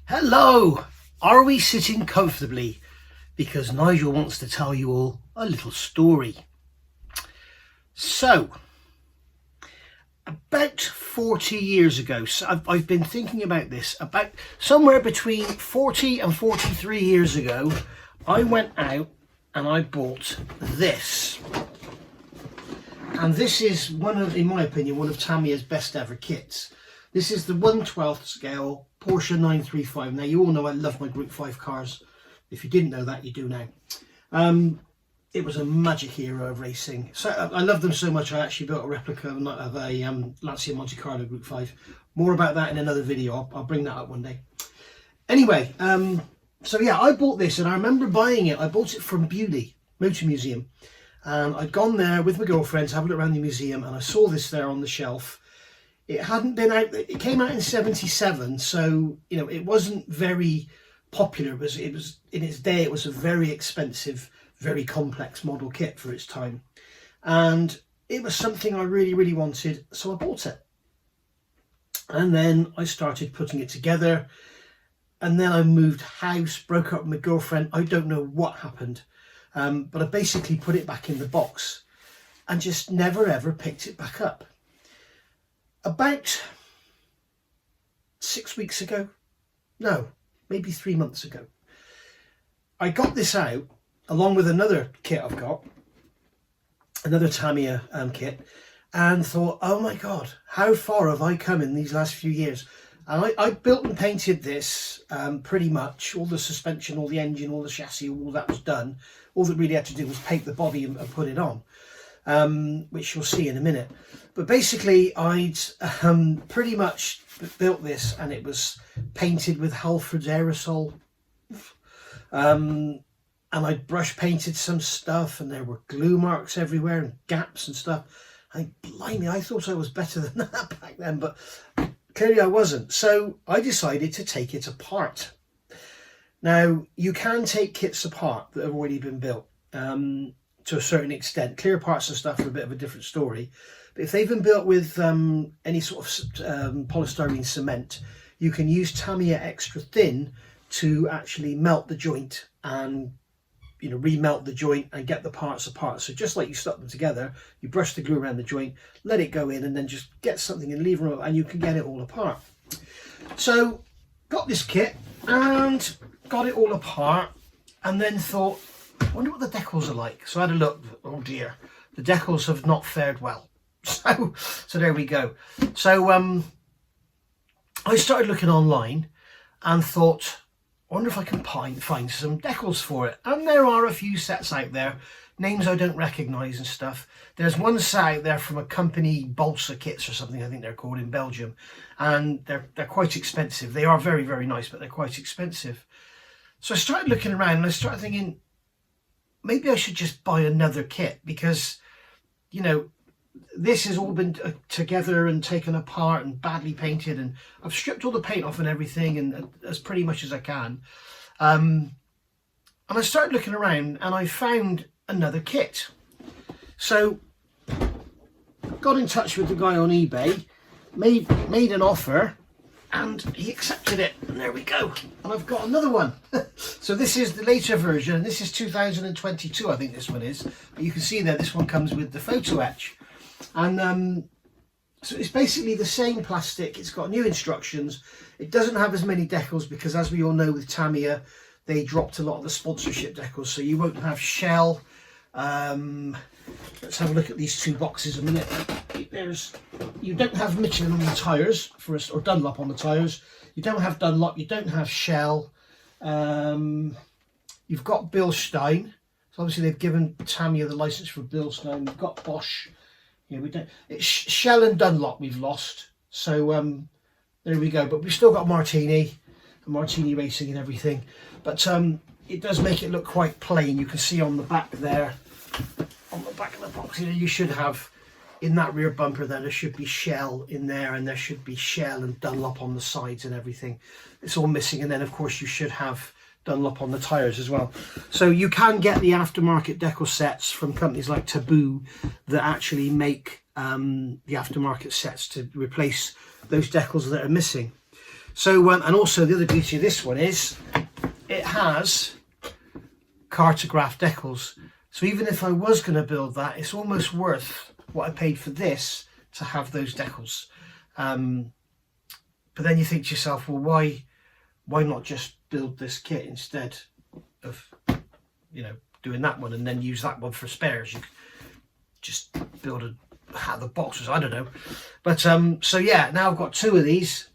Hello! Are we sitting comfortably? Because Nigel wants to tell you all a little story. So, about 40 years ago, so I've been thinking about this, about somewhere between 40 and 43 years ago, I went out and I bought this. And this is in my opinion, one of Tamiya's best ever kits. This is the 1/12 scale Porsche 935. Now, you all know I love my Group 5 cars. If you didn't know that, you do now. It was a magic era of racing. So I love them so much, I actually built a replica of a Lancia Monte Carlo Group 5. More about that in another video. I'll bring that up one day. Anyway, so yeah, I bought this, and I remember buying it. I bought it from Beaulieu Motor Museum. And I'd gone there with my girlfriend to have a look around the museum, and I saw this there on the shelf. It hadn't been out, it came out in 77, so, you know, it wasn't very popular. It was in its day, it was a very expensive, very complex model kit for its time. And it was something I really, really wanted, so I bought it. And then I started putting it together, and then I moved house, broke up with my girlfriend. I don't know what happened, but I basically put it back in the box and just never ever picked it back up. About 6 weeks ago, no, maybe 3 months ago, I got this out along with another kit I've got, another Tamiya kit, and thought, oh my God, how far have I come in these last few years? And I built and painted this pretty much, all the suspension, all the engine, all the chassis, all that was done. All that really had to do was paint the body and put it on. Which you'll see in a minute. But basically, I'd pretty much built this, and it was painted with Halford's aerosol. And I'd brush painted some stuff, and there were glue marks everywhere and gaps and stuff. Blimey, I thought I was better than that back then, but clearly I wasn't. So I decided to take it apart. Now, you can take kits apart that have already been built. To a certain extent. Clear parts and stuff are a bit of a different story, but if they've been built with any sort of polystyrene cement, you can use Tamiya Extra Thin to actually melt the joint and, you know, remelt the joint and get the parts apart. So just like you stuck them together, you brush the glue around the joint, let it go in, and then just get something and leave it, and you can get it all apart. So got this kit and got it all apart, and then thought, I wonder what the decals are like. So I had a look. Oh dear, the decals have not fared well. So there we go. So I started looking online and thought, I wonder if I can find some decals for it. And there are a few sets out there, names I don't recognise and stuff. There's one set out there from a company, Balsa Kits or something, I think they're called, in Belgium, and they're quite expensive. They are very, very nice, but they're quite expensive. So I started looking around and I started thinking, maybe I should just buy another kit, because, you know, this has all been together and taken apart and badly painted, and I've stripped all the paint off and everything, and as pretty much as I can. And I started looking around and I found another kit. So got in touch with the guy on eBay, made an offer, and he accepted it, and there we go. And I've got another one. So this is the later version. This is 2022, I think this one is. But you can see there, this one comes with the photo etch. And so it's basically the same plastic. It's got new instructions. It doesn't have as many decals because, as we all know, with Tamiya, they dropped a lot of the sponsorship decals. So you won't have Shell. Let's have a look at these two boxes a minute. You don't have Michelin on the tyres or Dunlop on the tyres. You don't have Dunlop. You don't have Shell. You've got Bilstein. So obviously they've given Tamiya the license for Bilstein. We've got Bosch. Yeah, we don't. It's Shell and Dunlop we've lost. So there we go. But we've still got Martini and Martini Racing and everything. But it does make it look quite plain. You can see on the back there, on the back of the box, you should have, in that rear bumper there should be Shell in there, and there should be Shell and Dunlop on the sides and everything. It's all missing. And then of course you should have Dunlop on the tyres as well. So you can get the aftermarket decal sets from companies like Taboo that actually make the aftermarket sets to replace those decals that are missing. So, and also the other beauty of this one is it has Cartograph decals. So even if I was going to build that, it's almost worth what I paid for this to have those decals. But then you think to yourself, well, why not just build this kit instead of, you know, doing that one and then use that one for spares? You could just build out of the boxes, I don't know. But so yeah, now I've got 2 of these,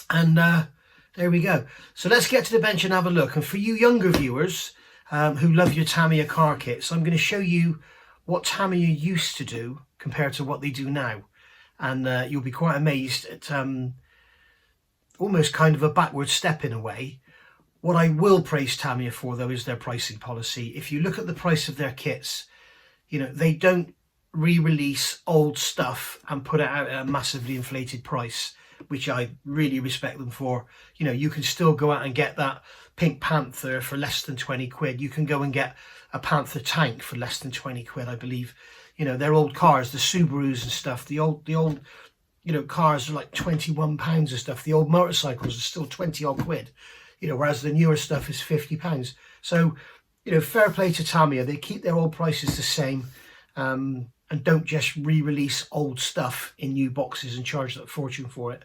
and there we go. So let's get to the bench and have a look. And for you younger viewers who love your Tamiya car kits, I'm going to show you what Tamiya used to do compared to what they do now. And you'll be quite amazed at almost kind of a backward step in a way. What I will praise Tamiya for, though, is their pricing policy. If you look at the price of their kits, you know, they don't re-release old stuff and put it out at a massively inflated price, which I really respect them for. You know, you can still go out and get that Pink Panther for less than 20 quid. You can go and get a Panther tank for less than 20 quid, I believe. You know, they're old cars, the Subarus and stuff, the old, you know, cars are like £21 and stuff. The old motorcycles are still 20 odd quid, you know, whereas the newer stuff is £50. So, you know, fair play to Tamiya. They keep their old prices the same. And don't just re-release old stuff in new boxes and charge a fortune for it.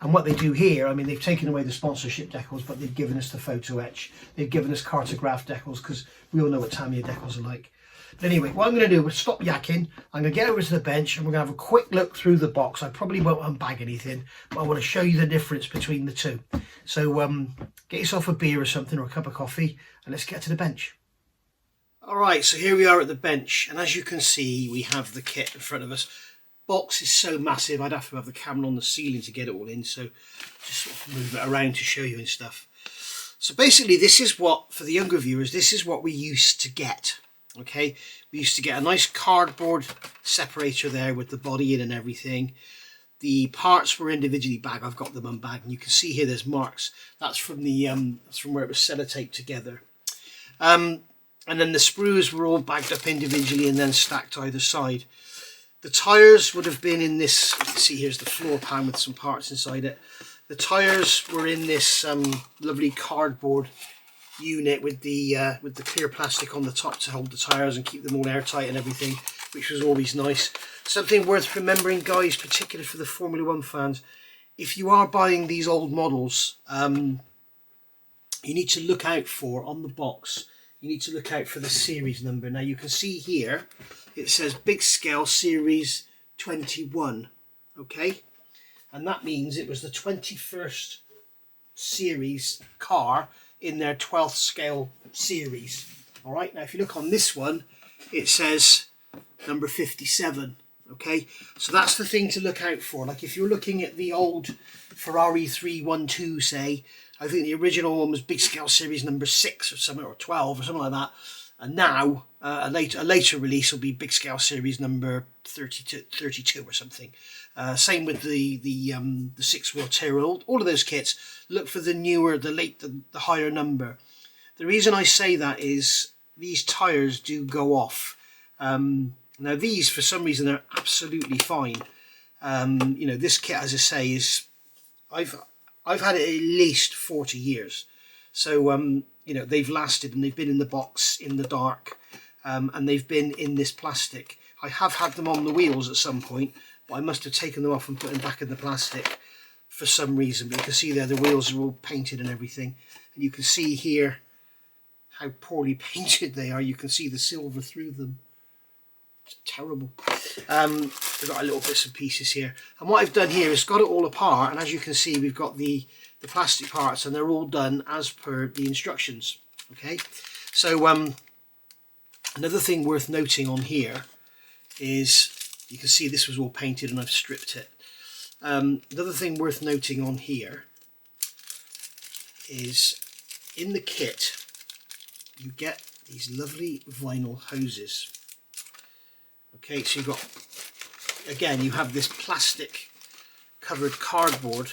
And what they do here, I mean, they've taken away the sponsorship decals, but they've given us the photo etch. They've given us Cartograph decals, because we all know what Tamiya decals are like. But anyway, what I'm going to do, we'll stop yakking. I'm going to get over to the bench and we're going to have a quick look through the box. I probably won't unbag anything, but I want to show you the difference between the two. So get yourself a beer or something, or a cup of coffee, and let's get to the bench. Alright, so here we are at the bench, and as you can see, we have the kit in front of us. Box is so massive, I'd have to have the camera on the ceiling to get it all in, so just sort of move it around to show you and stuff. So basically, this is what, for the younger viewers, this is what we used to get. Okay, we used to get a nice cardboard separator there with the body in and everything. The parts were individually bagged. I've got them unbagged, and you can see here there's marks. That's from the that's from where it was sellotaped together. And then the sprues were all bagged up individually and then stacked either side. The tyres would have been in this, you can see here's the floor pan with some parts inside it. The tyres were in this lovely cardboard unit with the clear plastic on the top to hold the tyres and keep them all airtight and everything, which was always nice. Something worth remembering, guys, particularly for the Formula One fans, if you are buying these old models, you need to look out for, on the box, you need to look out for the series number. Now you can see here, it says Big Scale Series 21, okay? And that means it was the 21st series car in their 12th scale series. All right, now if you look on this one, it says number 57, okay? So that's the thing to look out for. Like if you're looking at the old Ferrari 312, say, I think the original one was Big Scale Series number 6 or something, or 12 or something like that. And now a later release will be Big Scale Series number 32 or something. Same with the 6-wheel Tyrrell. All of those kits, look for the newer, the higher number. The reason I say that is these tyres do go off. Now these, for some reason, are absolutely fine. You know, this kit, as I say, is I've had it at least 40 years. So, you know, they've lasted, and they've been in the box in the dark, and they've been in this plastic. I have had them on the wheels at some point, but I must have taken them off and put them back in the plastic for some reason. But you can see there the wheels are all painted and everything. And you can see here how poorly painted they are. You can see the silver through them. It's terrible. We've got a little bits and pieces here. And what I've done here is got it all apart. And as you can see, we've got the plastic parts, and they're all done as per the instructions. Okay, so another thing worth noting on here is, you can see this was all painted and I've stripped it. Another thing worth noting on here is in the kit you get these lovely vinyl hoses. Okay, so you've got, again, you have this plastic covered cardboard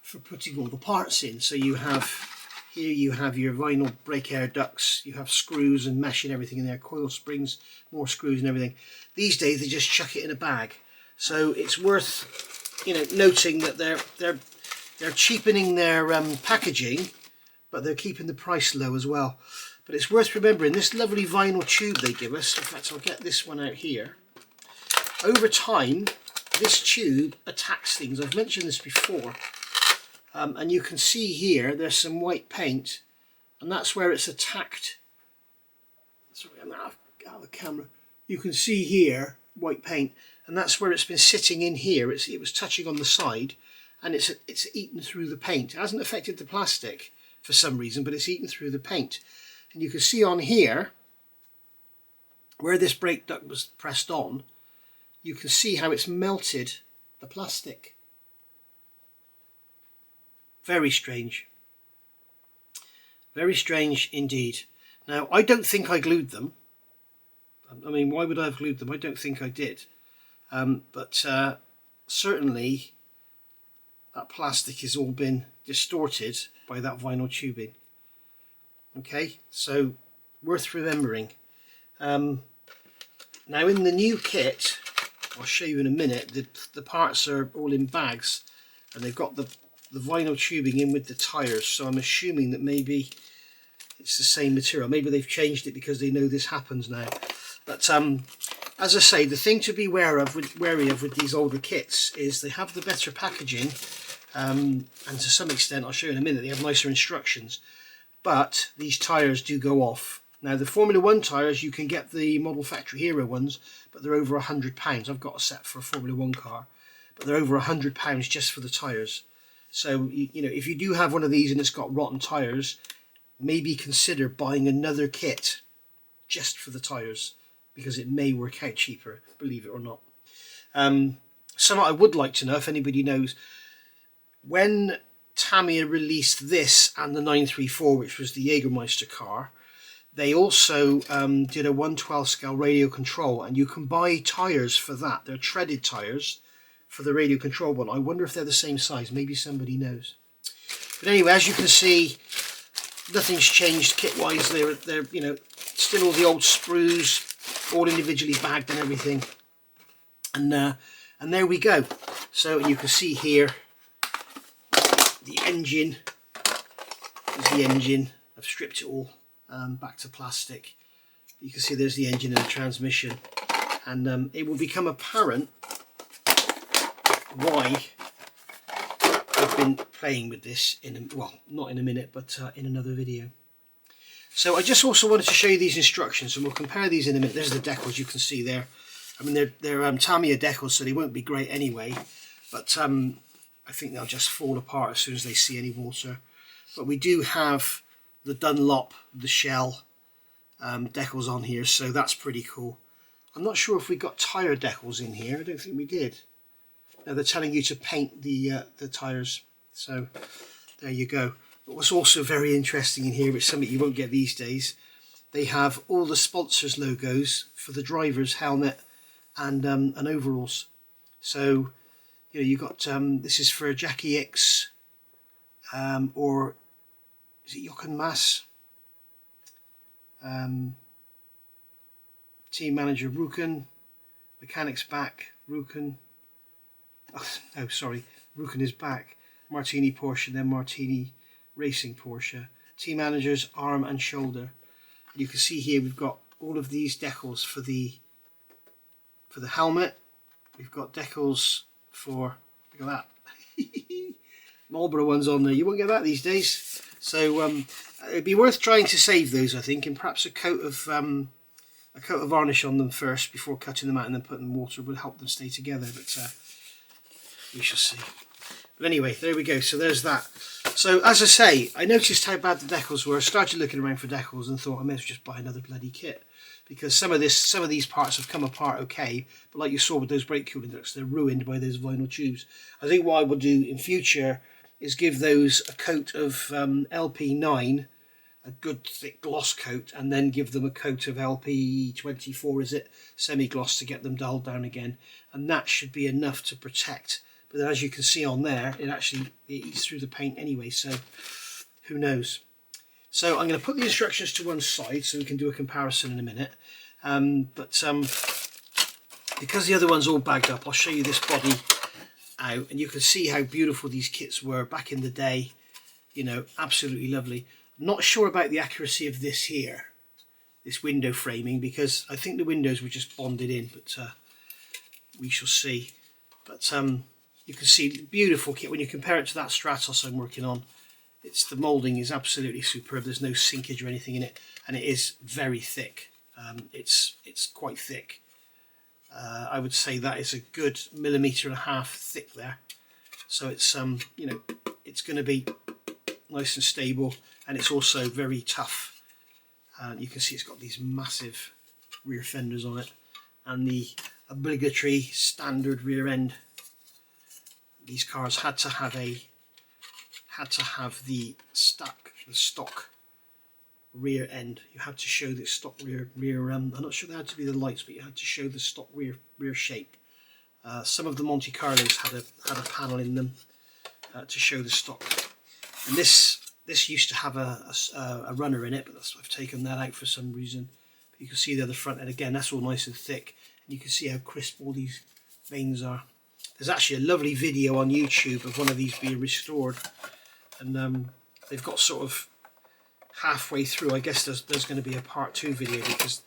for putting all the parts in. So you have, here you have your vinyl brake air ducts, you have screws and mesh and everything in there, coil springs, more screws and everything. These days they just chuck it in a bag. So it's worth, you know, noting that they're they're cheapening their packaging, but they're keeping the price low as well. But it's worth remembering this lovely vinyl tube they give us. In fact, I'll get this one out here. Over time, this tube attacks things. I've mentioned this before. And you can see here, there's some white paint, and that's where it's attacked. Sorry, I'm out of the camera. You can see here, white paint, and that's where it's been sitting in here. It was touching on the side, and it's eaten through the paint. It hasn't affected the plastic for some reason, but it's eaten through the paint. And you can see on here, where this brake duct was pressed on, you can see how it's melted the plastic. Very strange. Very strange indeed. Now, I don't think I glued them. I mean, why would I have glued them? I don't think I did. But certainly that plastic has all been distorted by that vinyl tubing. Okay, so worth remembering. Now in the new kit, I'll show you in a minute, the parts are all in bags, and they've got the vinyl tubing in with the tyres, so I'm assuming that maybe it's the same material. Maybe they've changed it because they know this happens now. But as I say, the thing to be wary of with these older kits is they have the better packaging, and to some extent, I'll show you in a minute, they have nicer instructions, but these tyres do go off. Now the Formula 1 tyres, you can get the Model Factory Hero ones, but they're over £100. I've got a set for a Formula 1 car, but they're over £100 just for the tyres. So, you know, if you do have one of these and it's got rotten tyres, maybe consider buying another kit just for the tyres, because it may work out cheaper, believe it or not. Something I would like to know, if anybody knows, when Tamiya released this and the 934, which was the Jägermeister car, they also did a 1/12 scale radio control, and you can buy tyres for that. They're treaded tyres for the radio control one. I wonder if they're the same size. Maybe somebody knows. But anyway, as you can see, nothing's changed kit-wise. They're you know, still all the old sprues, all individually bagged and everything. And there we go. So you can see here the engine. There's the engine. I've stripped it all back to plastic. You can see there's the engine and the transmission, and it will become apparent why I've been playing with this well, not in a minute, but in another video. So I just also wanted to show you these instructions, and we'll compare these in a minute. There's the decals you can see there. I mean, they're Tamiya decals, so they won't be great anyway, but I think they'll just fall apart as soon as they see any water. But we do have the Dunlop, the Shell decals on here, so that's pretty cool. I'm not sure if we got tyre decals in here. I don't think we did. Now they're telling you to paint the tyres, so there you go. But what's also very interesting in here, which is something you won't get these days, they have all the sponsors' logos for the driver's helmet and overalls. So you know, you got this is for Jackie X, or is it Jochen Mass? Team manager Ruken, mechanics back Ruken. Oh, no, sorry, Ruken is back. Martini Porsche, then Martini Racing Porsche. Team managers arm and shoulder. You can see here we've got all of these decals for the helmet. We've got decals for, look at that, Marlboro ones on there. You won't get that these days. So it'd be worth trying to save those, I think, and perhaps a coat of varnish on them first before cutting them out, and then putting them in water would help them stay together. But we shall see. But anyway, there we go. So there's that. So as I say, I noticed how bad the decals were. I started looking around for decals and thought I may as well just buy another bloody kit, because some of these parts have come apart okay, but like you saw with those brake cooling ducts, they're ruined by those vinyl tubes. I think what I will do in future is give those a coat of LP9, a good thick gloss coat, and then give them a coat of LP24, is it, semi-gloss, to get them dulled down again, and that should be enough to protect. But then, as you can see on there, it eats through the paint anyway, so who knows. So I'm going to put the instructions to one side so we can do a comparison in a minute. Because the other one's all bagged up, I'll show you this body out, and you can see how beautiful these kits were back in the day. You know, absolutely lovely. I'm not sure about the accuracy of this here, this window framing, because I think the windows were just bonded in, but we shall see. But you can see beautiful kit when you compare it to that Stratos I'm working on. It's the moulding is absolutely superb. There's no sinkage or anything in it, and it is very thick. It's quite thick. I would say that is a good 1.5 millimeters thick there. So it's you know, it's going to be nice and stable, and it's also very tough. You can see it's got these massive rear fenders on it, and the obligatory standard rear end. These cars had to have the stock rear end. You had to show the stock rear. I'm not sure they had to be the lights, but you had to show the stock rear shape. Some of the Monte Carlos had a panel in them to show the stock. And this used to have a runner in it, but I've taken that out for some reason. But you can see there the front end again. That's all nice and thick, and you can see how crisp all these veins are. There's actually a lovely video on YouTube of one of these being restored, and they've got sort of halfway through. I guess there's going to be a part 2 video, because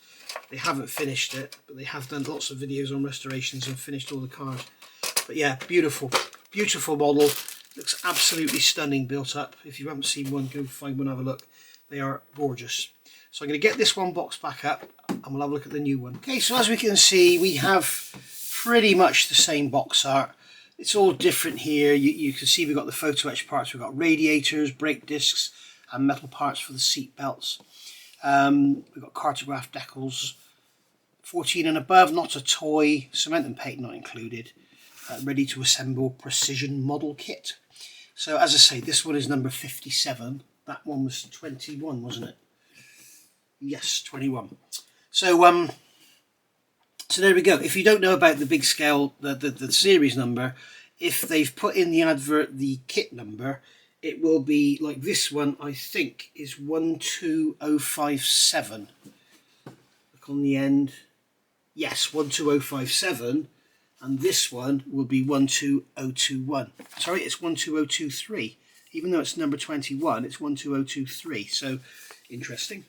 they haven't finished it, but they have done lots of videos on restorations and finished all the cars. But yeah, beautiful model. Looks absolutely stunning built up. If you haven't seen one, go find one, have a look. They are gorgeous. So I'm going to get this one box back up, and we'll have a look at the new one. Okay, so as we can see, we have pretty much the same box art. It's all different here. You can see we've got the photo etch parts. We've got radiators, brake discs, and metal parts for the seat belts. We've got cartograph decals, 14 and above, not a toy, cement and paint not included. Ready to assemble precision model kit. So as I say, this one is number 57. That one was 21, wasn't it? Yes, 21. So so there we go. If you don't know about the big scale, the series number, if they've put in the advert the kit number, it will be like this one, I think, is 12057. Look on the end. Yes, 12057. And this one will be 12021. Sorry, it's 12023. Even though it's number 21, it's 12023. So, interesting.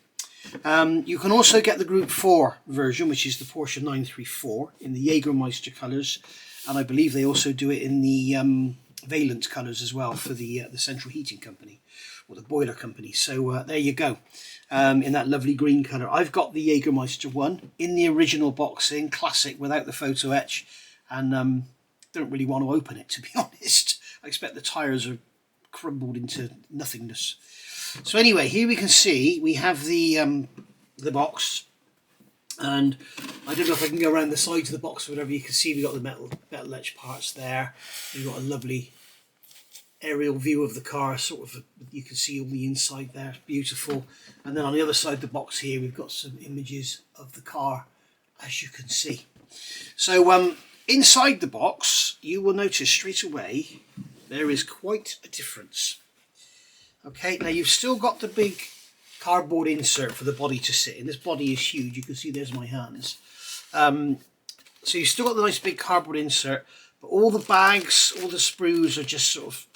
You can also get the Group 4 version, which is the Porsche 934 in the Jägermeister colours, and I believe they also do it in the Valent colours as well for the central heating company, or the boiler company. So there you go, in that lovely green colour. I've got the Jägermeister one in the original boxing, classic, without the photo etch, and don't really want to open it, to be honest. I expect the tyres are crumbled into nothingness. So anyway, here we can see we have the box, and I don't know if I can go around the sides of the box or whatever. You can see we've got the metal etch parts there. We've got a lovely aerial view of the car, sort of, you can see all the inside there, beautiful. And then on the other side of the box here, we've got some images of the car, as you can see. So inside the box, you will notice straight away there is quite a difference. Okay, now you've still got the big cardboard insert for the body to sit in. This body is huge. You can see there's my hands. So you've still got the nice big cardboard insert, but all the bags, all the sprues are just sort of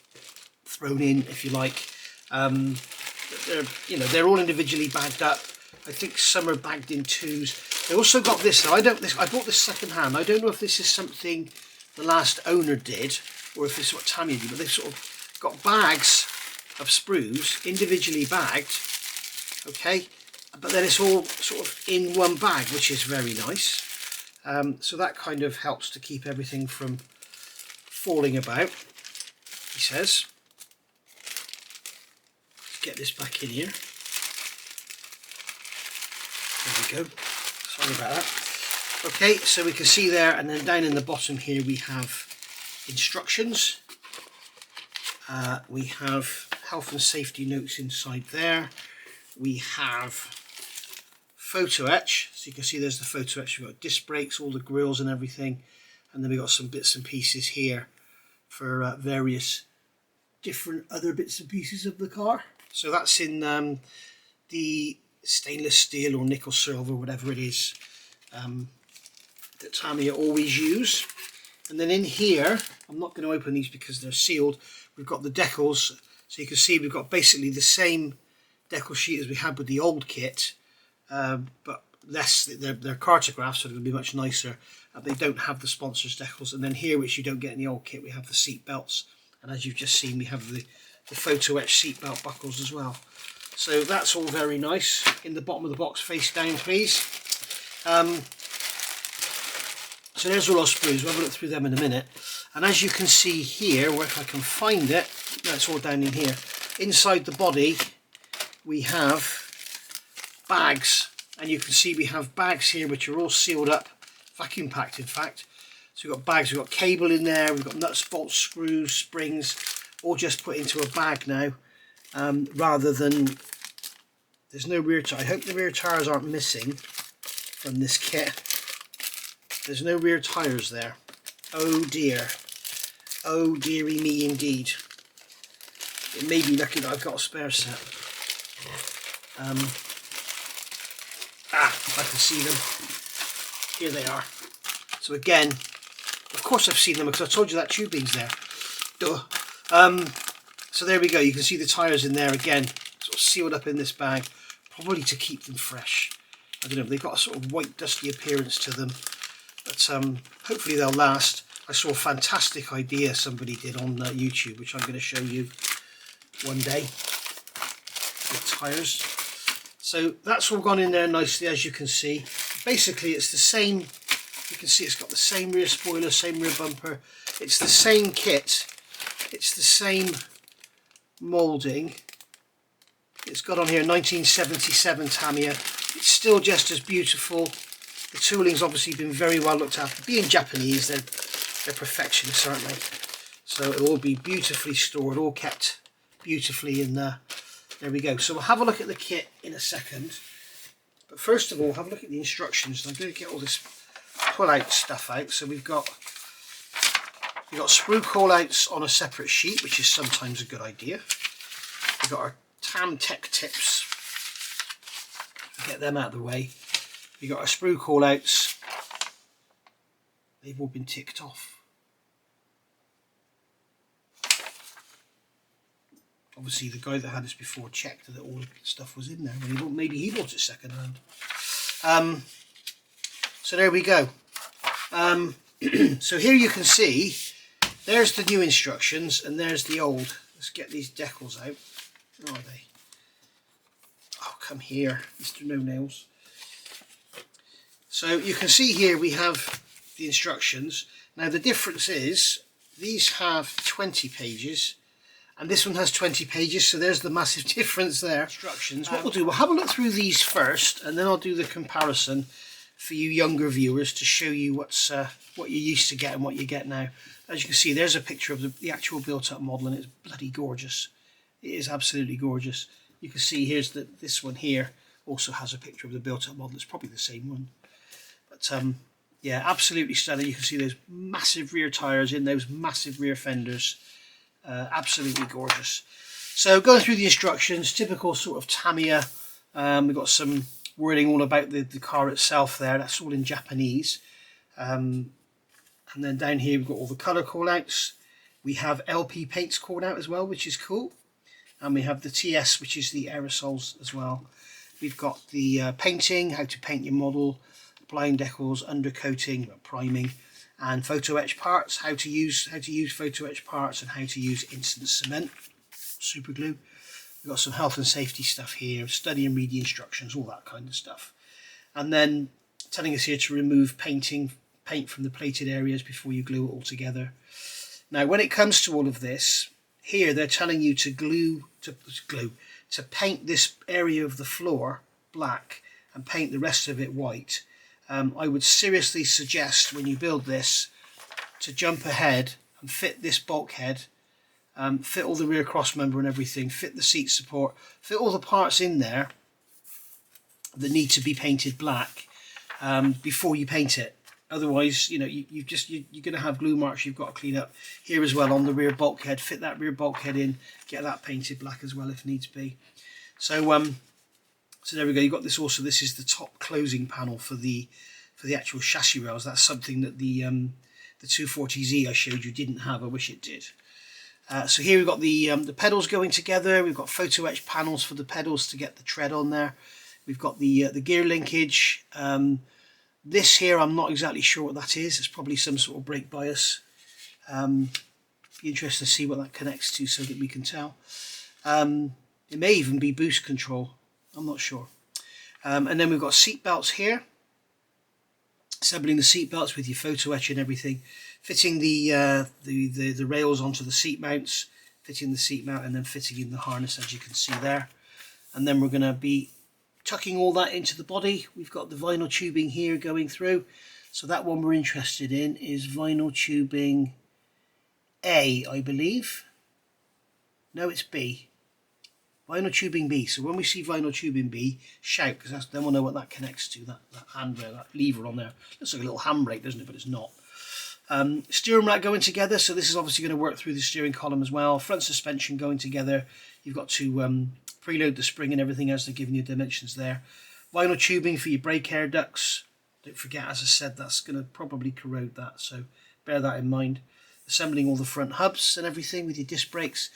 thrown in, if you like. They're all individually bagged up. I think some are bagged in twos. They also got this. Now I bought this second hand. I don't know if this is something the last owner did, or if it's what Tamiya did, but they've sort of got bags of sprues individually bagged, okay, but then it's all sort of in one bag, which is very nice. So that kind of helps to keep everything from falling about, he says. Let's get this back in here. There we go. Sorry about that. Okay, so we can see there, and then down in the bottom here we have instructions. We have health and safety notes inside there. We have photo etch, so you can see there's the photo etch. We've got disc brakes, all the grills and everything, and then we've got some bits and pieces here for various different other bits and pieces of the car. So that's in the stainless steel or nickel silver, whatever it is, that Tamiya always use. And then in here, I'm not going to open these because they're sealed, we've got the decals. So you can see we've got basically the same decal sheet as we had with the old kit, but less. They're cartographs, so they're going to be much nicer. They don't have the sponsors decals. And then here, which you don't get in the old kit, we have the seat belts. And as you've just seen, we have the photo etch seat belt buckles as well. So that's all very nice. In the bottom of the box, face down, please. So there's all our sprues. We'll have a look through them in a minute. And as you can see here, where if I can find it, that's all down in here. Inside the body, we have bags. And you can see we have bags here which are all sealed up, vacuum packed in fact. So we've got bags, we've got cable in there, we've got nuts, bolts, screws, springs, all just put into a bag now, rather than, there's no rear tire. I hope the rear tires aren't missing from this kit. There's no rear tires there. Oh dear. Oh dearie me indeed. It may be lucky that I've got a spare set. If I can see them. Here they are. So again, of course I've seen them because I told you that tubing's there. Duh. So there we go. You can see the tyres in there again, sort of sealed up in this bag, probably to keep them fresh. I don't know, they've got a sort of white dusty appearance to them, but hopefully they'll last. I saw a fantastic idea somebody did on YouTube, which I'm going to show you one day, with tyres. So that's all gone in there nicely, as you can see. Basically it's the same, you can see it's got the same rear spoiler, same rear bumper. It's the same kit, it's the same moulding. It's got on here 1977 Tamiya. It's still just as beautiful. The tooling's obviously been very well looked after. Being Japanese, they're perfectionists, aren't they? So it'll all be beautifully stored, all kept beautifully in there. There we go. So we'll have a look at the kit in a second. But first of all, have a look at the instructions. I'm going to get all this pull-out stuff out. So we've got sprue call-outs on a separate sheet, which is sometimes a good idea. We've got our Tam-Tech tips. Get them out of the way. We've got our sprue call-outs. They've all been ticked off. Obviously the guy that had this before checked that all the stuff was in there. Maybe he bought it second hand. So there we go. So here you can see, there's the new instructions and there's the old. Let's get these decals out. Where are they? Oh, come here, Mr. No Nails. So you can see here we have the instructions. Now the difference is, these have 20 pages. And this one has 20 pages, so there's the massive difference there. Instructions. What we'll do, we'll have a look through these first, and then I'll do the comparison for you younger viewers to show you what you're used to get and what you get now. As you can see, there's a picture of the actual built-up model, and it's bloody gorgeous. It is absolutely gorgeous. You can see here's this one here also has a picture of the built-up model. It's probably the same one, but yeah, absolutely stunning. You can see those massive rear tyres in those massive rear fenders. Absolutely gorgeous. So going through the instructions, typical sort of Tamiya. We've got some wording all about the car itself there. That's all in Japanese. And then down here we've got all the colour call-outs. We have LP paints called out as well, which is cool. And we have the TS, which is the aerosols as well. We've got the painting, how to paint your model, blind decals, undercoating, priming, and photo etch parts, how to use photo etch parts, and how to use instant cement, super glue. We've got some health and safety stuff here, study and read the instructions, all that kind of stuff. And then telling us here to remove paint from the plated areas before you glue it all together. Now when it comes to all of this, here they're telling you to paint this area of the floor black and paint the rest of it white. I would seriously suggest when you build this to jump ahead and fit this bulkhead, fit all the rear cross member and everything, fit the seat support, fit all the parts in there that need to be painted black before you paint it. Otherwise, you know, you're going to have glue marks you've got to clean up here as well on the rear bulkhead. Fit that rear bulkhead in, get that painted black as well if needs be. So so there we go. You've got this also. This is the top closing panel for the actual chassis rails. That's something that the the 240Z I showed you didn't have. I wish it did. So here we've got the pedals going together. We've got photo etch panels for the pedals to get the tread on there. We've got the gear linkage. This here, I'm not exactly sure what that is. It's probably some sort of brake bias. Be interested to see what that connects to so that we can tell. It may even be boost control. I'm not sure. And then we've got seat belts here. Assembling the seat belts with your photo etch and everything. Fitting the rails onto the seat mounts. Fitting the seat mount and then fitting in the harness, as you can see there. And then we're going to be tucking all that into the body. We've got the vinyl tubing here going through. So that one we're interested in is vinyl tubing A, I believe. No, it's B. Vinyl tubing B. So when we see vinyl tubing B, shout, because then we'll know what that connects to, that handrail, that lever on there. Looks like a little handbrake, doesn't it? But it's not. Steering rack going together, so this is obviously going to work through the steering column as well. Front suspension going together. You've got to preload the spring and everything as they're giving you dimensions there. Vinyl tubing for your brake air ducts. Don't forget, as I said, that's going to probably corrode that, so bear that in mind. Assembling all the front hubs and everything with your disc brakes.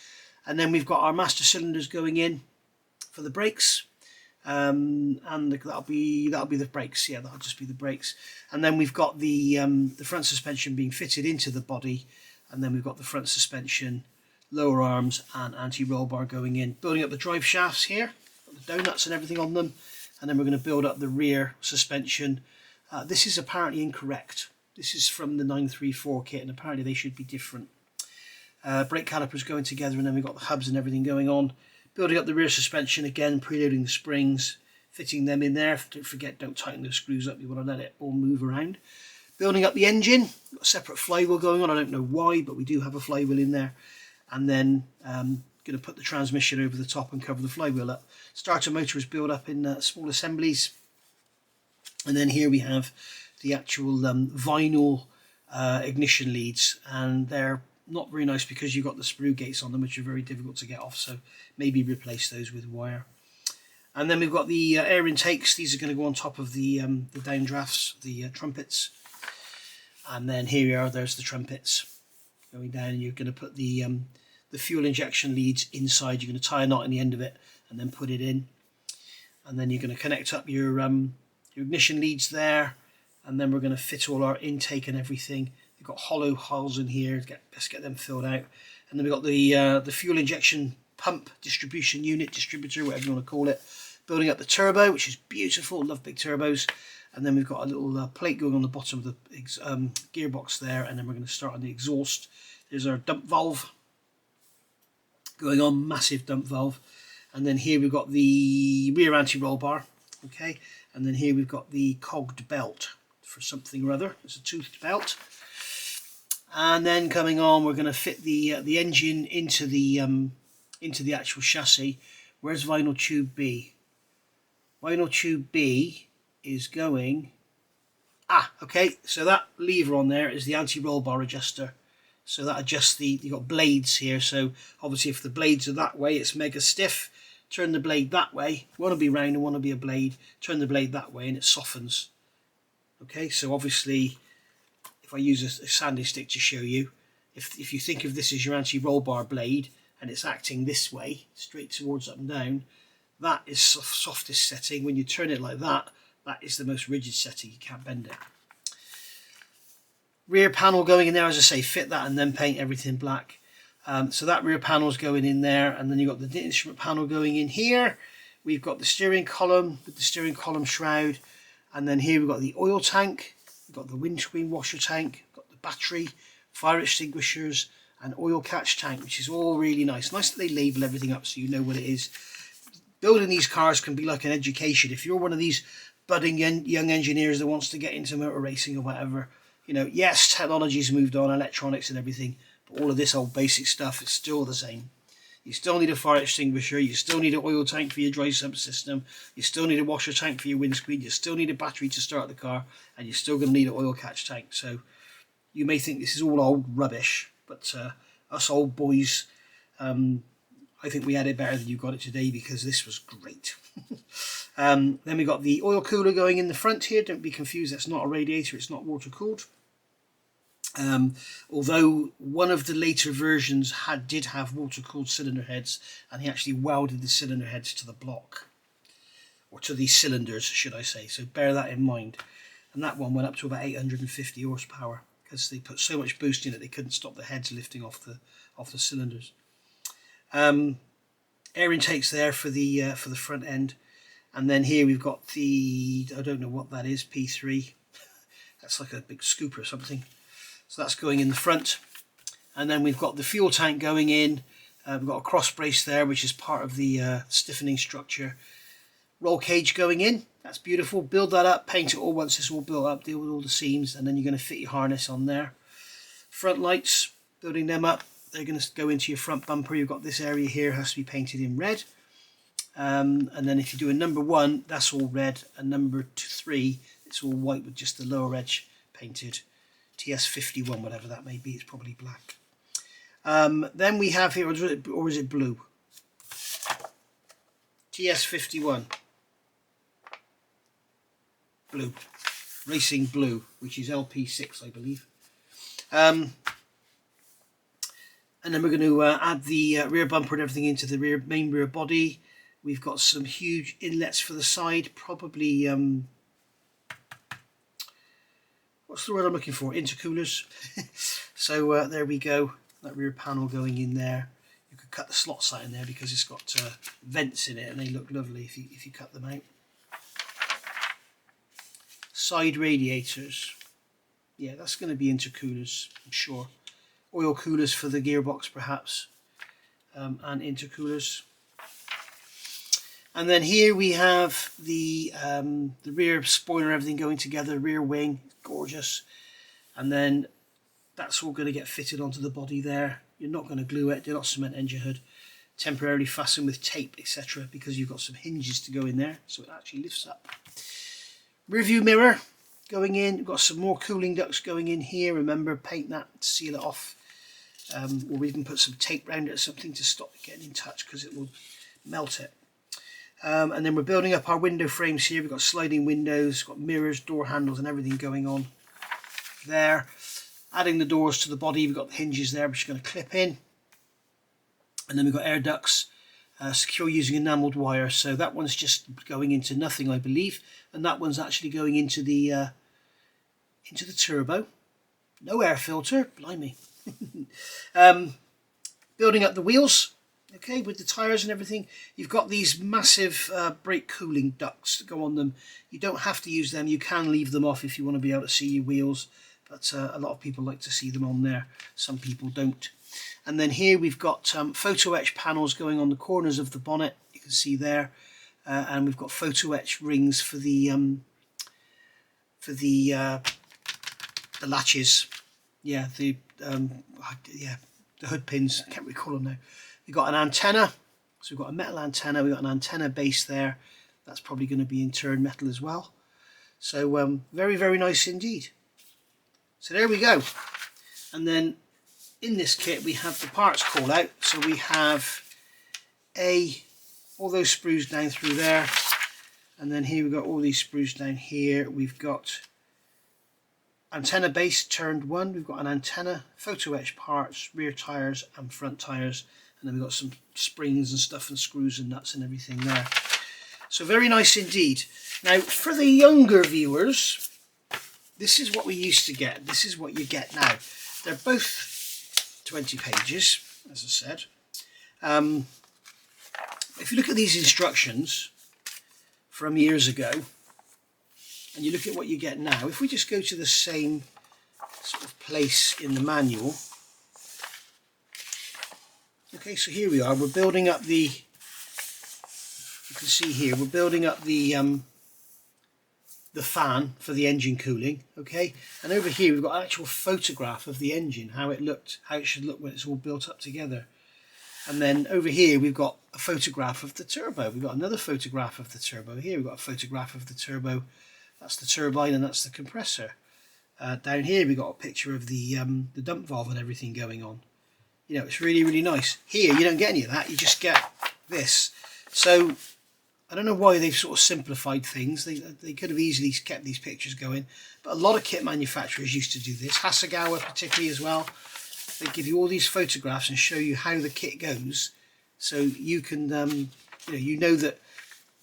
And then we've got our master cylinders going in for the brakes. And that'll be the brakes. Yeah, that'll just be the brakes. And then we've got the front suspension being fitted into the body, and then we've got the front suspension, lower arms, and anti-roll bar going in. Building up the drive shafts here, got the donuts and everything on them, and then we're going to build up the rear suspension. This is apparently incorrect. This is from the 934 kit, and apparently they should be different. Brake calipers going together, and then we've got the hubs and everything going on. Building up the rear suspension again, preloading the springs, fitting them in there. Don't forget, don't tighten those screws up. You want to let it all move around. Building up the engine. Got a separate flywheel going on. I don't know why, but we do have a flywheel in there. And then going to put the transmission over the top and cover the flywheel up. Starter motor is built up in small assemblies. And then here we have the actual vinyl ignition leads, and they're not very nice because you've got the sprue gates on them, which are very difficult to get off, so maybe replace those with wire. And then we've got the air intakes. These are going to go on top of the downdrafts, the trumpets. And then here we are, there's the trumpets going down, and you're going to put the fuel injection leads inside. You're going to tie a knot in the end of it and then put it in, and then you're going to connect up your ignition leads there, and then we're going to fit all our intake and everything. We've got hollow holes in here. Let's get them filled out. And then we've got the fuel injection pump distribution unit, distributor, whatever you want to call it. Building up the turbo, which is beautiful. Love big turbos. And then we've got a little plate going on the bottom of the gearbox there. And then we're going to start on the exhaust. There's our dump valve going on, massive dump valve. And then here we've got the rear anti-roll bar. Okay. And then here we've got the cogged belt for something or other. It's a toothed belt. And then coming on, we're going to fit the engine into the actual chassis. Where's vinyl tube B? Vinyl tube B is going. Okay. So that lever on there is the anti-roll bar adjuster. So that adjusts you've got blades here. So obviously, if the blades are that way, it's mega stiff. Turn the blade that way. One will be round and one will be a blade. Turn the blade that way, and it softens. Okay. So obviously, if I use a sanding stick to show you, if you think of this as your anti-roll bar blade and it's acting this way, straight towards up and down, that is softest setting. When you turn it like that, that is the most rigid setting. You can't bend it. Rear panel going in there, as I say, fit that and then paint everything black. So that rear panel is going in there, and then you've got the instrument panel going in here. We've got the steering column with the steering column shroud, and then here we've got the oil tank. We've got the windscreen washer tank, got the battery, fire extinguishers, and oil catch tank, which is all really nice. Nice that they label everything up so you know what it is. Building these cars can be like an education. If you're one of these budding young engineers that wants to get into motor racing or whatever, you know, yes, technology's moved on, electronics and everything, but all of this old basic stuff is still the same. You still need a fire extinguisher, you still need an oil tank for your dry sump system, you still need a washer tank for your windscreen, you still need a battery to start the car, and you're still going to need an oil catch tank. So you may think this is all old rubbish, but us old boys, I think we had it better than you got it today, because this was great. Then we got the oil cooler going in the front here. Don't be confused, that's not a radiator, it's not water cooled. Although one of the later versions did have water-cooled cylinder heads, and he actually welded the cylinder heads to the block, or to these cylinders, should I say. So bear that in mind. And that one went up to about 850 horsepower because they put so much boost in it they couldn't stop the heads lifting off the cylinders. Air intakes there for the front end, and then here we've got the, I don't know what that is, P3. That's like a big scoop or something. So that's going in the front, and then we've got the fuel tank going in. We've got a cross brace there, which is part of the stiffening structure. Roll cage going in. That's beautiful. Build that up, paint it all once it's all built up, deal with all the seams, and then you're going to fit your harness on there. Front lights, building them up. They're going to go into your front bumper. You've got this area here, has to be painted in red. And then if you do a number 1, that's all red, and number 3, it's all white with just the lower edge painted. TS51, whatever that may be, it's probably black. Then we have here, or is it blue? TS51. Blue. Racing blue, which is LP6, I believe. And then we're going to add the rear bumper and everything into the main rear body. We've got some huge inlets for the side, probably, what's the word I'm looking for? Intercoolers. So there we go, that rear panel going in there. You could cut the slots out in there because it's got vents in it, and they look lovely if you cut them out. Side radiators. Yeah, that's going to be intercoolers, I'm sure. Oil coolers for the gearbox perhaps, and intercoolers. And then here we have the rear spoiler, everything going together, rear wing, gorgeous. And then that's all going to get fitted onto the body there. You're not going to glue it, do not cement engine hood. Temporarily fastened with tape, etc., because you've got some hinges to go in there, so it actually lifts up. Rear view mirror going in. We've got some more cooling ducts going in here. Remember, paint that, seal it off. Or we can put some tape around it or something to stop it getting in touch, because it will melt it. And then we're building up our window frames here. We've got sliding windows, got mirrors, door handles and everything going on there. Adding the doors to the body, we've got the hinges there which are going to clip in. And then we've got air ducts, secure using enamelled wire. So that one's just going into nothing, I believe. And that one's actually going into the turbo. No air filter, blimey. Building up the wheels. Okay, with the tyres and everything, you've got these massive brake cooling ducts that go on them. You don't have to use them. You can leave them off if you want to be able to see your wheels, but a lot of people like to see them on there. Some people don't. And then here we've got photo etch panels going on the corners of the bonnet. You can see there, and we've got photo etch rings for the latches. Yeah, the hood pins. I can't recall them now. We've got an antenna, so we've got a metal antenna, we've got an antenna base there, that's probably going to be in turn metal as well. So very, very nice indeed. So there we go. And then in this kit we have the parts call out, so we have all those sprues down through there, and then here we've got all these sprues down here. We've got antenna base turned 1, we've got an antenna, photo etch parts, rear tyres and front tyres. And then we've got some springs and stuff and screws and nuts and everything there. So very nice indeed. Now for the younger viewers, this is what we used to get. This is what you get now. They're both 20 pages, as I said. If you look at these instructions from years ago, and you look at what you get now, if we just go to the same sort of place in the manual. Okay, so here we are, we're building up the, you can see here, we're building up the fan for the engine cooling, okay, and over here we've got an actual photograph of the engine, how it should look when it's all built up together. And then over here we've got a photograph of the turbo, we've got another photograph of the turbo, here we've got a photograph of the turbo, that's the turbine and that's the compressor. Down here we've got a picture of the dump valve and everything going on. You know, it's really, really nice. Here you don't get any of that, you just get this. So I don't know why they've sort of simplified things. They could have easily kept these pictures going, but a lot of kit manufacturers used to do this. Hasegawa particularly as well. They give you all these photographs and show you how the kit goes, so you can you know that,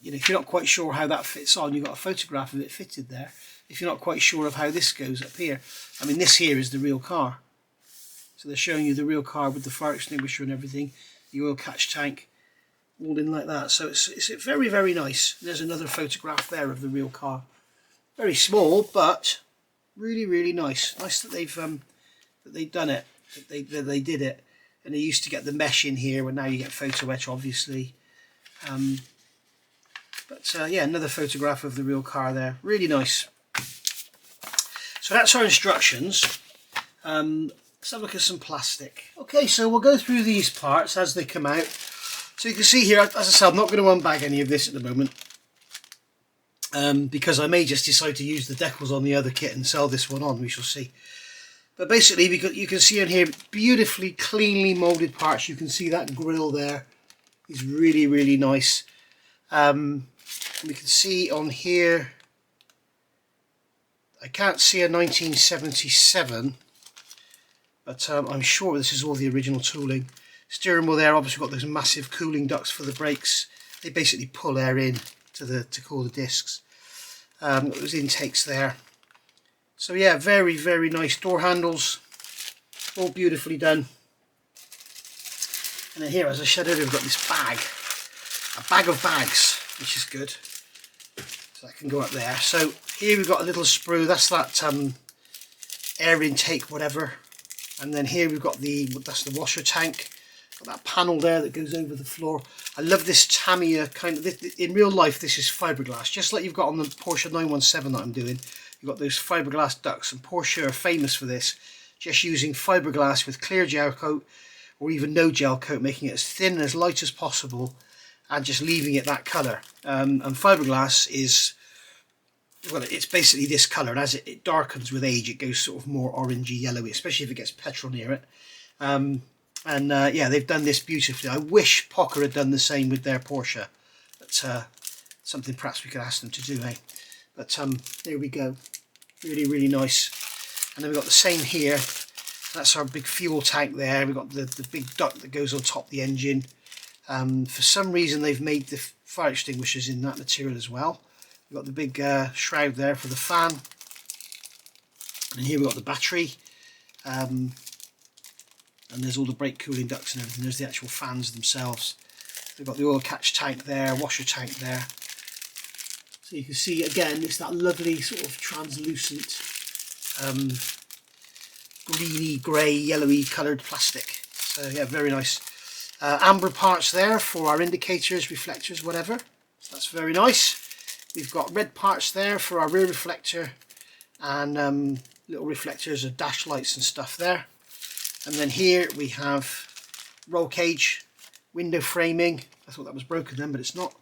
if you're not quite sure how that fits on, you've got a photograph of it fitted there. If you're not quite sure of how this goes up here, I mean, this here is the real car. So they're showing you the real car with the fire extinguisher and everything, the oil catch tank, all in like that. So it's very, very nice. There's another photograph there of the real car. Very small, but really, really nice. Nice that they've done it. That they did it. And they used to get the mesh in here, and now you get photo etch, obviously. Yeah, another photograph of the real car there. Really nice. So that's our instructions. Let's have a look at some plastic. Okay, so we'll go through these parts as they come out. So you can see here, as I said, I'm not going to unbag any of this at the moment, because I may just decide to use the decals on the other kit and sell this one on. We shall see. But basically, because you can see on here, beautifully, cleanly moulded parts. You can see that grille there is really, really nice. We can see on here, I can't see a 1977, but I'm sure this is all the original tooling. Steering wheel there, obviously got those massive cooling ducts for the brakes. They basically pull air in to cool the discs. Got those intakes there. So yeah, very, very nice door handles, all beautifully done. And then here, as I said earlier, we've got this bag, a bag of bags, which is good. So that can go up there. So here we've got a little sprue, that's that air intake, whatever. And then here we've got that's the washer tank. Got that panel there that goes over the floor. I love this Tamiya kind of, in real life this is fiberglass, just like you've got on the Porsche 917 that I'm doing. You've got those fiberglass ducts, and Porsche are famous for this, just using fiberglass with clear gel coat or even no gel coat, making it as thin and as light as possible and just leaving it that colour. And fiberglass is, well, it's basically this colour, and as it darkens with age it goes sort of more orangey yellowy, especially if it gets petrol near it. Yeah, they've done this beautifully. I wish Poker had done the same with their Porsche. But something perhaps we could ask them to do, eh? But there we go. Really, really nice. And then we've got the same here. That's our big fuel tank there. We've got the big duct that goes on top of the engine. For some reason they've made the fire extinguishers in that material as well. We've got the big shroud there for the fan. And here we've got the battery. And there's all the brake cooling ducts and everything. There's the actual fans themselves. We've got the oil catch tank there, washer tank there. So you can see again, it's that lovely sort of translucent, greeny, grey, yellowy coloured plastic. So yeah, very nice. Amber parts there for our indicators, reflectors, whatever. So that's very nice. We've got red parts there for our rear reflector and little reflectors of dash lights and stuff there. And then here we have roll cage, window framing. I thought that was broken then, but it's not.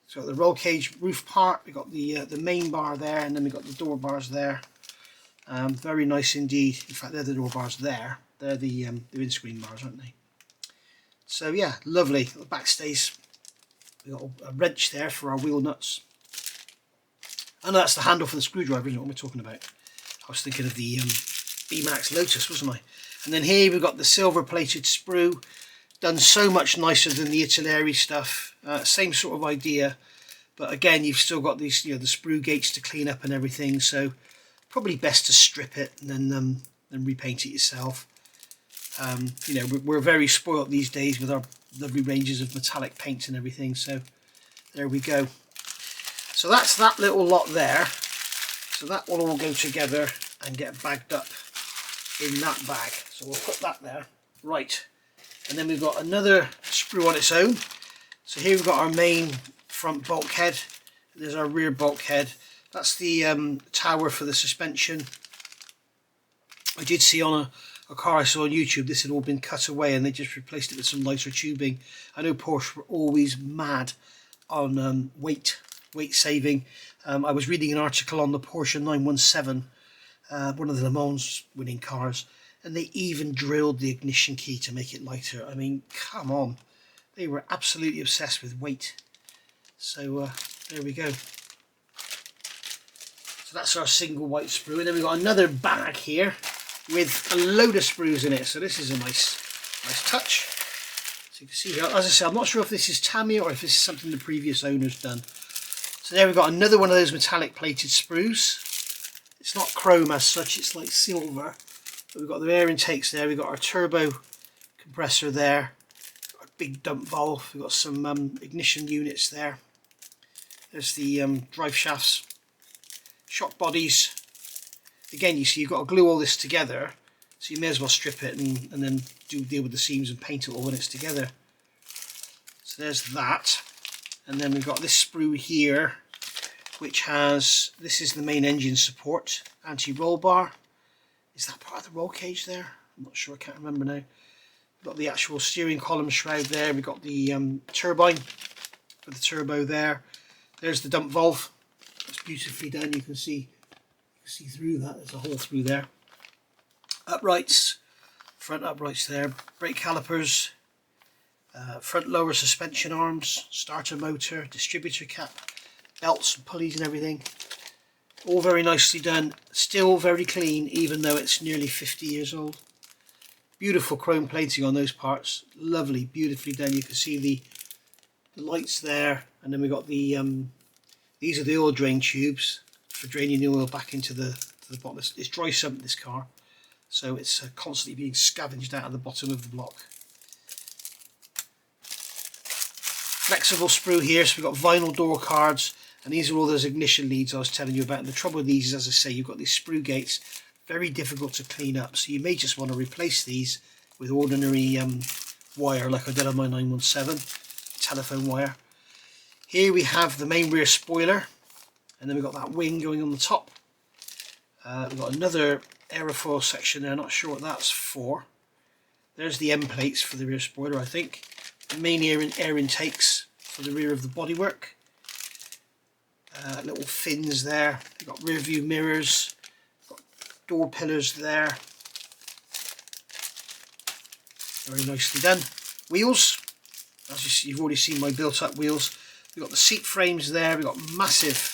So the roll cage roof part, we've got the main bar there, and then we've got the door bars there. Very nice indeed. In fact, they're the door bars there. They're the windscreen bars, aren't they? So yeah, lovely. The back stays. We've got a wrench there for our wheel nuts. And that's the handle for the screwdriver, isn't it? What we're talking about. I was thinking of the B-Max Lotus, wasn't I? And then here we've got the silver plated sprue, done so much nicer than the Italeri stuff. Same sort of idea, but again you've still got these, the sprue gates to clean up and everything. So probably best to strip it and then repaint it yourself. We're very spoilt these days with our lovely ranges of metallic paints and everything. So there we go. So that's that little lot there. So that will all go together and get bagged up in that bag. So we'll put that there. Right. And then we've got another sprue on its own. So here we've got our main front bulkhead. There's our rear bulkhead. That's the tower for the suspension. I did see on a car I saw on YouTube, this had all been cut away and they just replaced it with some lighter tubing. I know Porsche were always mad on weight saving. I was reading an article on the Porsche 917, one of the Le Mans winning cars, and they even drilled the ignition key to make it lighter. I mean, come on. They were absolutely obsessed with weight. So there we go. So that's our single white sprue, and then we've got another bag here with a load of sprues in it. So this is a nice touch. So you can see here, as I say, I'm not sure if this is Tamiya or if this is something the previous owner's done. So there we've got another one of those metallic plated sprues. It's not chrome as such, it's like silver. But we've got the air intakes there, we've got our turbo compressor there, got a big dump valve, we've got some ignition units there. There's the drive shafts, shock bodies. Again, you see you've got to glue all this together, so you may as well strip it and then deal with the seams and paint it all when it's together. So there's that. And then we've got this sprue here, which has, this is the main engine support, anti-roll bar. Is that part of the roll cage there? I'm not sure, I can't remember now. We've got the actual steering column shroud there. We've got the turbine with the turbo there. There's the dump valve. It's beautifully done. You can see through that. There's a hole through there. Uprights, front uprights there. Brake calipers, front lower suspension arms, starter motor, distributor cap, belts and pulleys and everything. All very nicely done. Still very clean, even though it's nearly 50 years old. Beautiful chrome plating on those parts. Lovely, beautifully done. You can see the lights there, and then we've got the these are the oil drain tubes for draining the oil back into the bottom. It's dry sump, this car, so it's constantly being scavenged out of the bottom of the block. Flexible sprue here, so we've got vinyl door cards, and these are all those ignition leads I was telling you about. And the trouble with these is, as I say, you've got these sprue gates, very difficult to clean up, so you may just want to replace these with ordinary wire, like I did on my 917 telephone wire. Here we have the main rear spoiler, and then we've got that wing going on the top. We've got another aerofoil section there, not sure what that's for. There's the end plates for the rear spoiler, I think. The main air intakes for the rear of the bodywork. Little fins there. We've got rear view mirrors, got door pillars there. Very nicely done. Wheels, as you see, you've already seen my built up wheels. We've got the seat frames there. We've got massive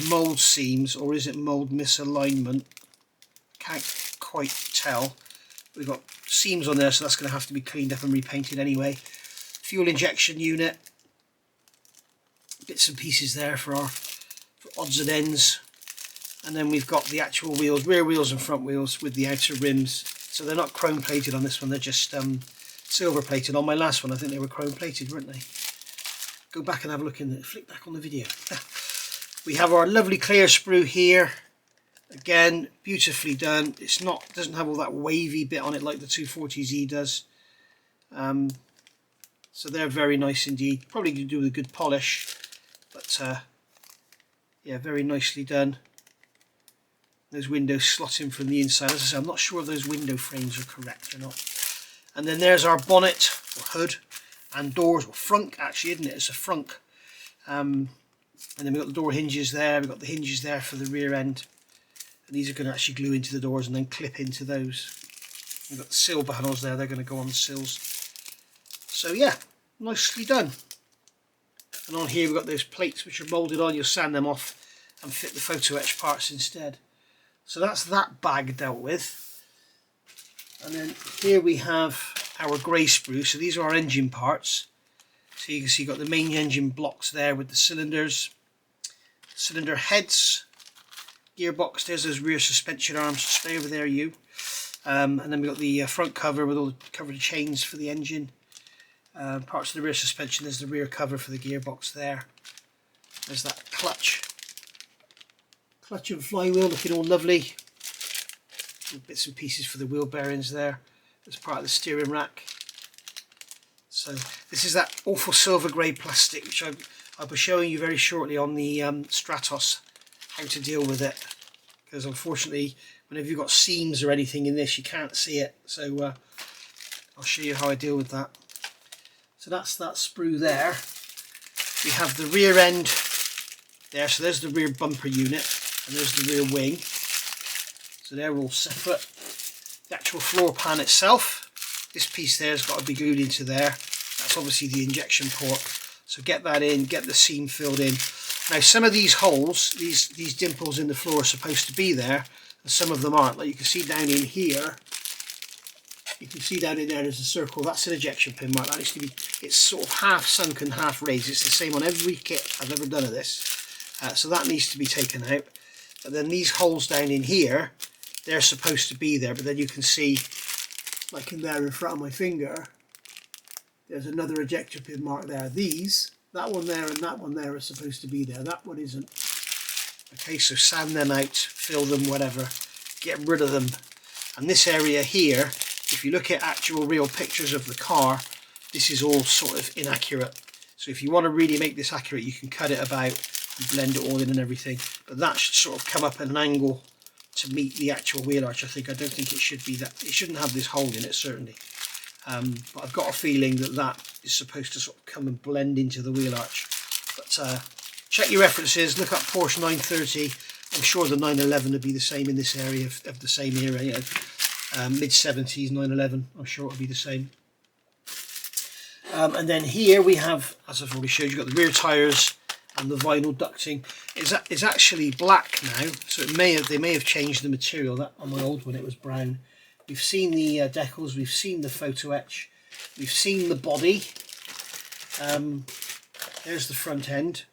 mould seams, or is it mould misalignment? Can't quite tell. We've got seams on there, so that's going to have to be cleaned up and repainted anyway. Fuel injection unit, bits and pieces there for odds and ends. And then we've got the actual wheels, rear wheels and front wheels with the outer rims. So they're not chrome plated on this one, they're just silver plated. On my last one I think they were chrome plated, weren't they? Go back and have a look in the, flick back on the video. We have our lovely clear sprue here. Again, beautifully done. It's not, doesn't have all that wavy bit on it like the 240Z does. So they're very nice indeed. Probably could do with a good polish, but yeah, very nicely done. Those windows slot in from the inside. As I say, I'm not sure if those window frames are correct or not. And then there's our bonnet or hood and doors, or frunk actually, isn't it? It's a frunk. And then we've got the door hinges there. We've got the hinges there for the rear end. And these are going to actually glue into the doors and then clip into those. We've got the sill panels there. They're going to go on the sills. So yeah, nicely done. And on here we've got those plates which are moulded on. You'll sand them off and fit the photo etch parts instead. So that's that bag dealt with. And then here we have our grey sprue. So these are our engine parts. So you can see you've got the main engine blocks there with the cylinders, cylinder heads, gearbox. There's those rear suspension arms. Stay over there, you. And then we've got the front cover with all the covered chains for the engine. Parts of the rear suspension. There's the rear cover for the gearbox there. There's that clutch and flywheel looking all lovely. Bits and pieces for the wheel bearings there as part of the steering rack. So this is that awful silver grey plastic which I'll be showing you very shortly on the Stratos how to deal with it, because unfortunately whenever you've got seams or anything in this you can't see it, so I'll show you how I deal with that. So that's that sprue there. We have the rear end there, so there's the rear bumper unit and there's the rear wing. So they're all separate. The actual floor pan itself, this piece there has got to be glued into there. That's obviously the injection port. So get that in, get the seam filled in. Now some of these holes, these dimples in the floor are supposed to be there, and some of them aren't. Like you can see down in here, you can see down in there there's a circle. That's an ejection pin mark. That needs to be, it's sort of half sunken, half raised. It's the same on every kit I've ever done of this. So that needs to be taken out. But then these holes down in here, they're supposed to be there, but then you can see, like in there in front of my finger, there's another ejector pin mark there. These, that one there and that one there are supposed to be there. That one isn't. Okay, so sand them out, fill them, whatever, get rid of them. And this area here, if you look at actual real pictures of the car, this is all sort of inaccurate. So if you want to really make this accurate, you can cut it about and blend it all in and everything. But that should sort of come up at an angle to meet the actual wheel arch. I don't think it should be that. It shouldn't have this hole in it, certainly. But I've got a feeling that that is supposed to sort of come and blend into the wheel arch. But check your references, look up Porsche 930. I'm sure the 911 would be the same in this area of the same era, you know, mid-70s 911. I'm sure it'll be the same. And then here we have, as I've already showed you, got the rear tyres and the vinyl ducting. It's actually black now, so they may have changed the material. That on my old one it was brown. We've seen the decals, we've seen the photo etch, we've seen the body. There's the front end.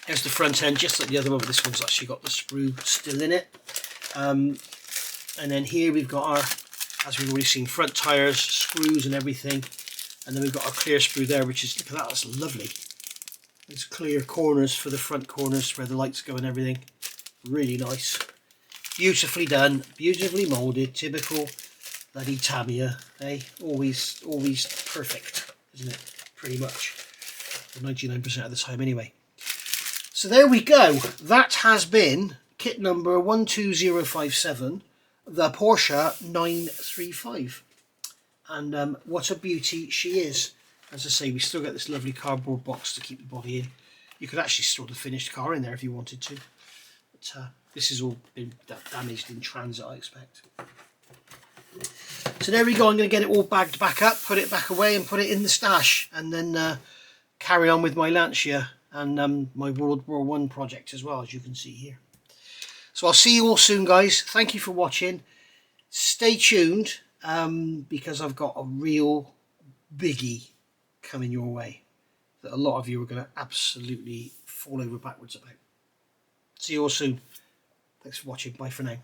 There's the front end, just like the other one, but this one's actually got the sprue still in it. And then here we've got our, as we've already seen, front tyres, screws and everything. And then we've got our clear sprue there, which is, look at that, that's lovely. There's clear corners for the front corners where the lights go and everything. Really nice. Beautifully done, beautifully moulded, typical bloody Tamiya, eh? Always perfect, isn't it? Pretty much, 99% of the time anyway. So there we go. That has been kit number 12057, the Porsche 935. And what a beauty she is. As I say, we still get this lovely cardboard box to keep the body in. You could actually store the finished car in there if you wanted to. But this has all been damaged in transit, I expect. So there we go. I'm going to get it all bagged back up, put it back away and put it in the stash. And then carry on with my Lancia and my World War I project as well, as you can see here. So I'll see you all soon, guys. Thank you for watching. Stay tuned because I've got a real biggie coming your way that a lot of you are going to absolutely fall over backwards about. See you all soon. Thanks for watching. Bye for now.